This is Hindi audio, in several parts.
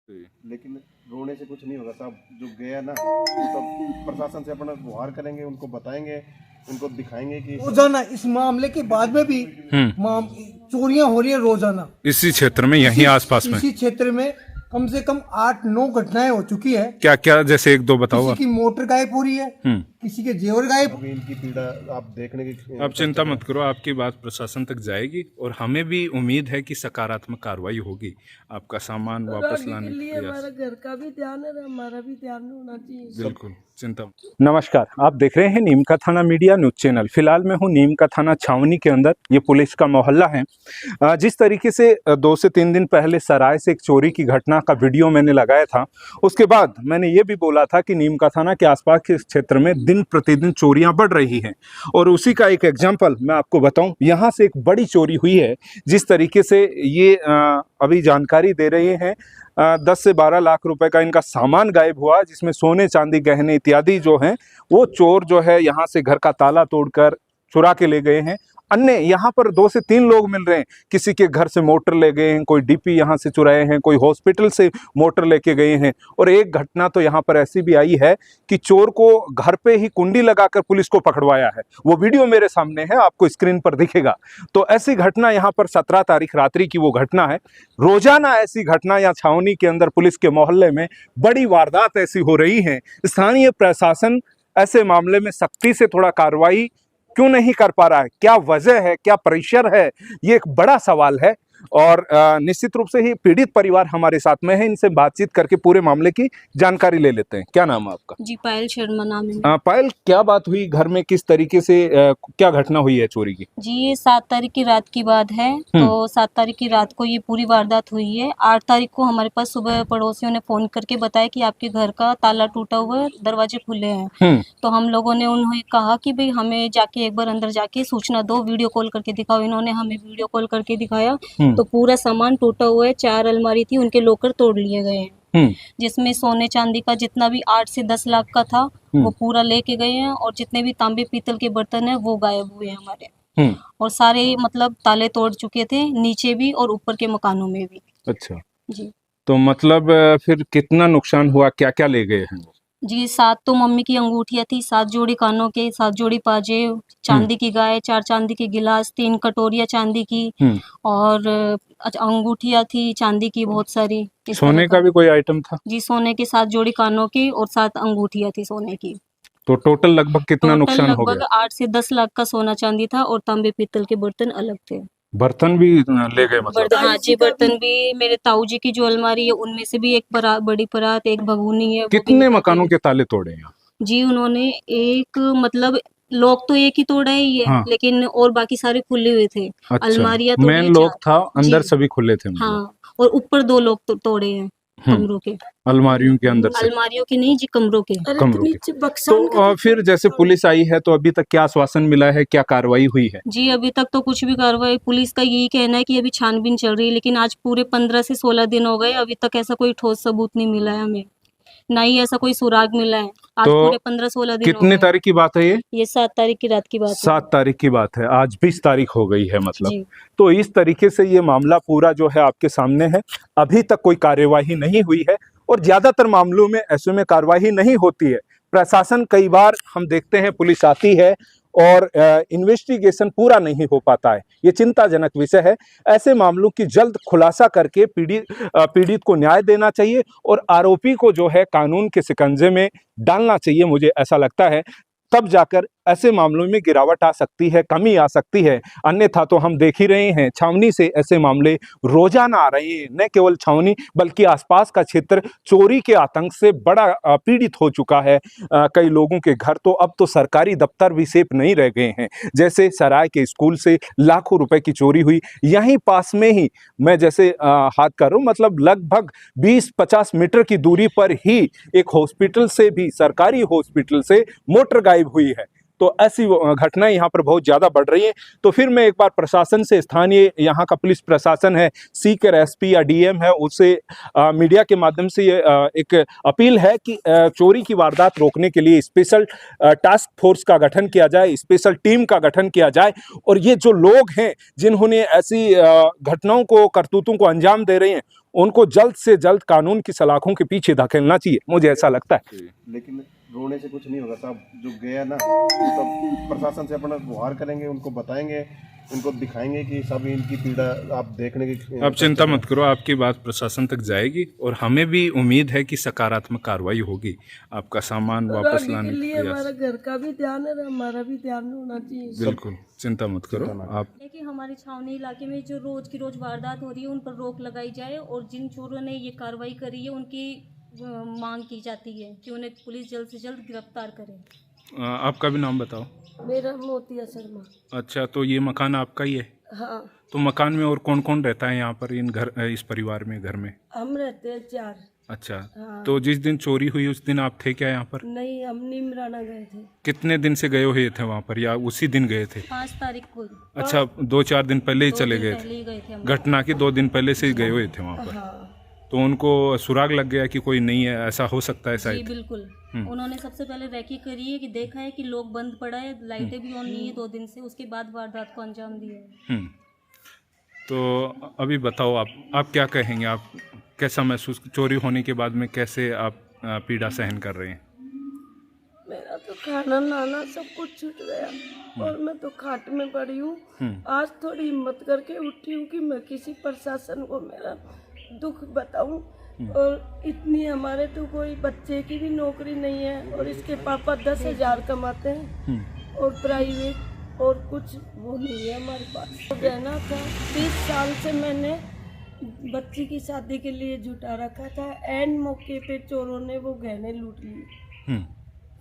जी। लेकिन रोने से कुछ नहीं होगा साहब। जो गया ना वो तो प्रशासन से अपना गुहार करेंगे, उनको बताएंगे, उनको दिखाएंगे कि रोजाना इस मामले के बाद में भी चोरियां हो रही है रोजाना इसी क्षेत्र में, यहीं आसपास में इसी क्षेत्र में कम से कम 8-9 घटनाएं हो चुकी है। क्या क्या, जैसे एक दो बताओ किसी आप। की मोटर गायब हो रही है, किसी के जेवर गायब। अभी इनकी पीड़ा आप देखने की आप चिंता मत करो, आपकी बात प्रशासन तक जाएगी और हमें भी उम्मीद है कि सकारात्मक कार्रवाई होगी। आपका सामान वापस लाने के लिए हमारा घर का भी ध्यान है, हमारा भी ध्यान होना चाहिए। बिल्कुल, चिंता मत। नमस्कार, आप देख रहे हैं नीम का थाना मीडिया न्यूज चैनल। फिलहाल मैं हूं नीम का थाना छावनी के अंदर। ये पुलिस का मोहल्ला है। जिस तरीके से 2 से 3 दिन पहले सराय से एक चोरी की घटना का वीडियो मैंने लगाया था, उसके बाद मैंने ये भी बोला था कि नीम का थाना के आसपास के क्षेत्र में दिन प्रतिदिन चोरियां बढ़ रही हैं। और उसी का एक एग्जाम्पल मैं आपको बताऊं, यहाँ से एक बड़ी चोरी हुई है। जिस तरीके से ये अभी जानकारी दे रहे हैं, 10 से 12 लाख रुपए का इनका सामान गायब हुआ, जिसमें सोने चांदी गहने इत्यादि जो हैं वो चोर जो है यहाँ से घर का ताला तोड़कर चुरा के ले गए हैं। अन्य यहाँ पर 2 से 3 लोग मिल रहे हैं। किसी के घर से मोटर ले गए हैं, कोई डीपी यहाँ से चुराए हैं, कोई हॉस्पिटल से मोटर लेके गए हैं। और एक घटना तो यहाँ पर ऐसी भी आई है कि चोर को घर पे ही कुंडी लगाकर पुलिस को पकड़वाया है। वो वीडियो मेरे सामने है, आपको स्क्रीन पर दिखेगा। तो ऐसी घटना यहाँ पर 17 तारीख रात्रि की वो घटना है। रोजाना ऐसी घटना यहाँ छावनी के अंदर पुलिस के मोहल्ले में बड़ी वारदात ऐसी हो रही है। स्थानीय प्रशासन ऐसे मामले में सख्ती से थोड़ा कार्रवाई क्यों नहीं कर पा रहा है? क्या वजह है, क्या प्रेशर है? ये एक बड़ा सवाल है। और निश्चित रूप से ही पीड़ित परिवार हमारे साथ में है। इनसे बातचीत करके पूरे मामले की जानकारी ले लेते हैं। क्या नाम है आपका? जी, पायल शर्मा नाम है। पायल, क्या बात हुई घर में? किस तरीके से क्या घटना हुई है चोरी की? जी, ये 7 तारीख की रात की बात है। तो 7 तारीख की रात को ये पूरी वारदात हुई है। 8 तारीख को हमारे पास सुबह पड़ोसियों ने फोन करके बताया कि आपके घर का ताला टूटा हुआ है, दरवाजे खुले हैं। तो हम लोगों ने उन्हें कहा कि भाई हमें जाके एक बार अंदर जाके सूचना दो, वीडियो कॉल करके दिखाओ। इन्होंने हमें वीडियो कॉल करके दिखाया तो पूरा सामान टूटा हुआ है। 4 अलमारी थी, उनके लॉकर तोड़ लिए गए हैं, जिसमें सोने चांदी का जितना भी 8 से 10 लाख का था वो पूरा लेके गए हैं। और जितने भी तांबे पीतल के बर्तन है वो गायब हुए हैं हमारे। और सारे मतलब ताले तोड़ चुके थे, नीचे भी और ऊपर के मकानों में भी। अच्छा जी, तो मतलब फिर कितना नुकसान हुआ, क्या क्या ले गए हैं? जी 7 तो मम्मी की अंगूठियां थी, 7 जोड़ी कानों के, 7 जोड़ी पाजे, चांदी की गाय, 4 चांदी के गिलास, 3 कटोरियां चांदी की, और अंगूठियां थी चांदी की बहुत सारी। सोने का भी कोई आइटम था? जी, सोने के 7 जोड़ी कानों की और 7 अंगूठियां थी सोने की। तो टोटल लगभग कितना नुकसान हो लगभग गया? 8 से 10 लाख का सोना चांदी था और तांबे पीतल के बर्तन अलग थे। बर्तन भी ले गए मतलब? हाँ जी, बर्तन भी। मेरे ताऊ जी की जो अलमारी है उनमें से भी एक बड़ी परात, एक भगोनी है। कितने मकानों के ताले तोड़े हैं? जी, उन्होंने एक मतलब लोग तो एक ही तोड़ा ही है, लेकिन और बाकी सारे खुले हुए थे। अच्छा, अलमारियां मेन लोग था, अंदर सभी खुले थे मतलब। हाँ, और ऊपर 2 लोग तोड़े हैं कमरों के। अलमारियों के अंदर से? अलमारियों के नहीं जी, कमरों के। कमरों के। तो फिर जैसे पुलिस आई है तो अभी तक क्या आश्वासन मिला है, क्या कार्रवाई हुई है? जी, अभी तक तो कुछ भी कार्रवाई, पुलिस का यही कहना है कि अभी छानबीन चल रही है। लेकिन आज पूरे 15 से 16 दिन हो गए, अभी तक ऐसा कोई ठोस सबूत नहीं मिला है हमें, ना ही ऐसा कोई सुराग मिला है। आज तो पूरे 15-16 दिन कितने तारीख की बात है ये? ये 7 तारीख की रात की बात है। 7 तारीख की बात है, आज 20 तारीख हो गई है मतलब। जी। तो इस तरीके से ये मामला पूरा जो है आपके सामने है। अभी तक कोई कार्यवाही नहीं हुई है और ज्यादातर मामलों में ऐसे में कार्यवाही नहीं होती है। प्रशासन, कई बार हम देखते हैं पुलिस आती है और इन्वेस्टिगेशन पूरा नहीं हो पाता है। ये चिंताजनक विषय है। ऐसे मामलों की जल्द खुलासा करके पीड़ित को न्याय देना चाहिए और आरोपी को जो है कानून के शिकंजे में डालना चाहिए, मुझे ऐसा लगता है। तब जाकर ऐसे मामलों में गिरावट आ सकती है, कमी आ सकती है। अन्यथा तो हम देख ही रहे हैं, छावनी से ऐसे मामले रोजाना आ रहे हैं। न केवल छावनी बल्कि आसपास का क्षेत्र चोरी के आतंक से बड़ा पीड़ित हो चुका है। कई लोगों के घर तो अब तो सरकारी दफ्तर भी सेफ नहीं रह गए हैं। जैसे सराय के स्कूल से लाखों रुपए की चोरी हुई। यहीं पास में ही मैं जैसे हाथ कर रहा हूँ, मतलब लगभग 20-50 मीटर की दूरी पर ही एक हॉस्पिटल से भी, सरकारी हॉस्पिटल से मोटर गायब हुई है। तो ऐसी घटनाएं यहाँ पर बहुत ज्यादा बढ़ रही हैं। तो फिर मैं एक बार प्रशासन से, स्थानीय यहाँ का पुलिस प्रशासन है, सीकर एसपी या डीएम है, उससे मीडिया के माध्यम से ये एक अपील है कि चोरी की वारदात रोकने के लिए स्पेशल टास्क फोर्स का गठन किया जाए, स्पेशल टीम का गठन किया जाए। और ये जो लोग हैं जिन्होंने ऐसी घटनाओं को, करतूतों को अंजाम दे रहे हैं, उनको जल्द से जल्द कानून की सलाखों के पीछे धकेलना चाहिए, मुझे ऐसा लगता है। लेकिन रोने से कुछ नहीं होगा साहब, जो गया ना वो तब प्रशासन से अपना गुहार करेंगे, उनको बताएंगे, उनको दिखाएंगे कि सब इनकी पीड़ा आप देखने की। आप चिंता मत करो, आपकी बात प्रशासन तक जाएगी और हमें भी उम्मीद है कि सकारात्मक कार्रवाई होगी, आपका सामान वापस लाने के लिए। हमारा घर का भी ध्यान है, हमारा भी ध्यान होना चाहिए। बिल्कुल चिंता मत करो आप। देखिए हमारी छावनी इलाके में जो रोज की रोज वारदात हो रही है उन पर रोक लगाई जाए और जिन चोरों ने ये कार्रवाई करी है उनकी मांग की जाती है कि उन्हें पुलिस जल्द से जल्द गिरफ्तार करे। आपका भी नाम बताओ। मेरा मोतिया शर्मा। अच्छा, तो ये मकान आपका ही है? हाँ। तो मकान में और कौन कौन रहता है यहाँ पर, इस परिवार में, घर में? हम रहते हैं 4। अच्छा। हाँ। तो जिस दिन चोरी हुई उस दिन आप थे क्या यहाँ पर? नहीं, हम नीमराना गए थे। कितने दिन से गए हुए थे वहाँ पर या उसी दिन गए थे? 5 तारीख को। अच्छा, 2-4 दिन पहले ही चले गए पहले ही गए थे हम। घटना के 2 दिन पहले से ही गए हुए थे वहाँ पर। हाँ। तो उनको सुराग लग गया कि कोई नहीं है, ऐसा हो सकता है जी शायद? बिल्कुल। उन्होंने सबसे पहले रेकी करी है कि देखा है कि लोग बंद पड़ा है, लाइटें भी ऑन नहीं है 2 दिन से, उसके बाद वारदात को अंजाम दिया है। तो अभी बताओ आप क्या कहेंगे, आप कैसा महसूस, चोरी होने के बाद में कैसे आप पीड़ा सहन कर रहे हैं? मेरा तो खाना नाना सब कुछ छूट गया और मैं तो खाट में पड़ी हूँ। आज थोड़ी हिम्मत करके उठी हूँ कि मैं किसी प्रशासन को मेरा दुख बताऊं। और इतनी हमारे तो कोई बच्चे की भी नौकरी नहीं है और इसके पापा 10,000 कमाते हैं और प्राइवेट, और कुछ वो नहीं है हमारे पास। तो गहना था 30 साल से मैंने बच्ची की शादी के लिए जुटा रखा था, एंड मौके पे चोरों ने वो गहने लूट लिए।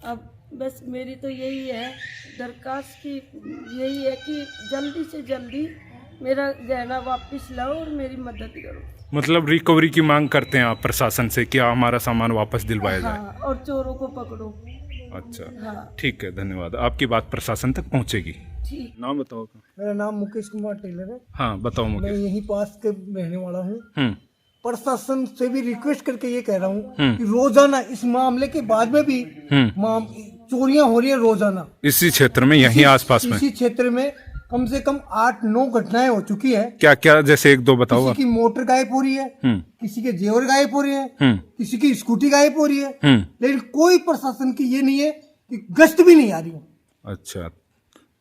अब बस मेरी तो यही है दरखास्त की, यही है कि जल्दी से जल्दी मेरा गहना वापस लाओ और मेरी मदद करो। मतलब रिकवरी की मांग करते हैं आप प्रशासन से कि हमारा सामान वापस दिलवाया जाए? हाँ, और चोरों को पकड़ो। अच्छा। हाँ। ठीक है, धन्यवाद, आपकी बात प्रशासन तक पहुंचेगी। ठीक। नाम बताओ। मेरा नाम मुकेश कुमार टेलर है। हाँ बताओ मैं मुकेश। यहीं पास के रहने वाला हूँ। प्रशासन से भी रिक्वेस्ट करके ये कह रहा हूँ कि रोजाना इस मामले के बाद में भी चोरियां हो रही है रोजाना इसी क्षेत्र में, यहीं आसपास में? इसी क्षेत्र में कम से कम 8-9 घटनाएं हो चुकी है। क्या क्या, जैसे 1-2 बताओ। किसी की मोटर गायब हो रही है, किसी के जेवर गायब हो रहे हैं, किसी की स्कूटी गायब हो रही है, लेकिन कोई प्रशासन की ये नहीं है कि गश्त भी नहीं आ रही है। अच्छा,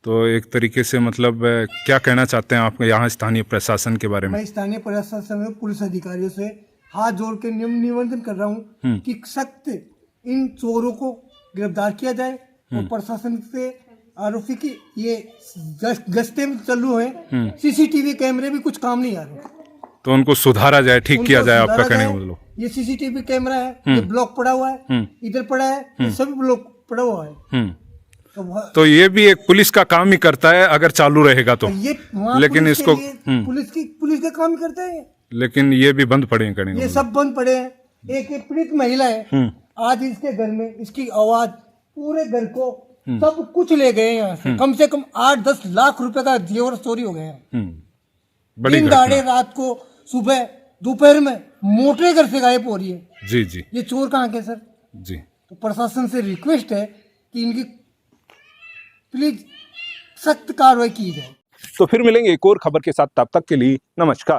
तो एक तरीके से मतलब क्या कहना चाहते हैं आप यहाँ स्थानीय प्रशासन के बारे में? मैं स्थानीय प्रशासन में पुलिस अधिकारियों से हाथ जोड़ के निवेदन कर रहा हूँ कि सख्त इन चोरों को गिरफ्तार किया जाए और प्रशासन से आरोपी की ये गश्ते में चालू है, सीसीटीवी कैमरे भी कुछ काम नहीं आ रहे, तो उनको सुधारा जाए, ठीक किया जाए, आपका कहने का मतलब? ये सीसीटीवी कैमरा है, ये ब्लॉक पड़ा हुआ है, इधर पड़ा है, ये सभी ब्लॉक पड़ा हुआ है। तो ये भी एक पुलिस का काम ही करता है अगर चालू रहेगा तो। ये लेकिन इसको पुलिस का काम करता है, लेकिन ये भी बंद पड़े हैं, कहने का ये मतलब। सब बंद पड़े हैं। एक पीड़ित महिला है, आज इसके घर में इसकी आवाज पूरे घर को सब कुछ ले गए यहाँ से कम 8-10 लाख रुपए का जेवर चोरी हो गया है। बड़ी दिन घटना। दाड़े रात को, सुबह दोपहर में मोटरें घर से गायब हो रही है। जी जी ये चोर कहाँ के सर? जी। तो प्रशासन से रिक्वेस्ट है कि इनकी प्लीज सख्त कार्रवाई की जाए। तो फिर मिलेंगे एक और खबर के साथ, तब तक के लिए नमस्कार।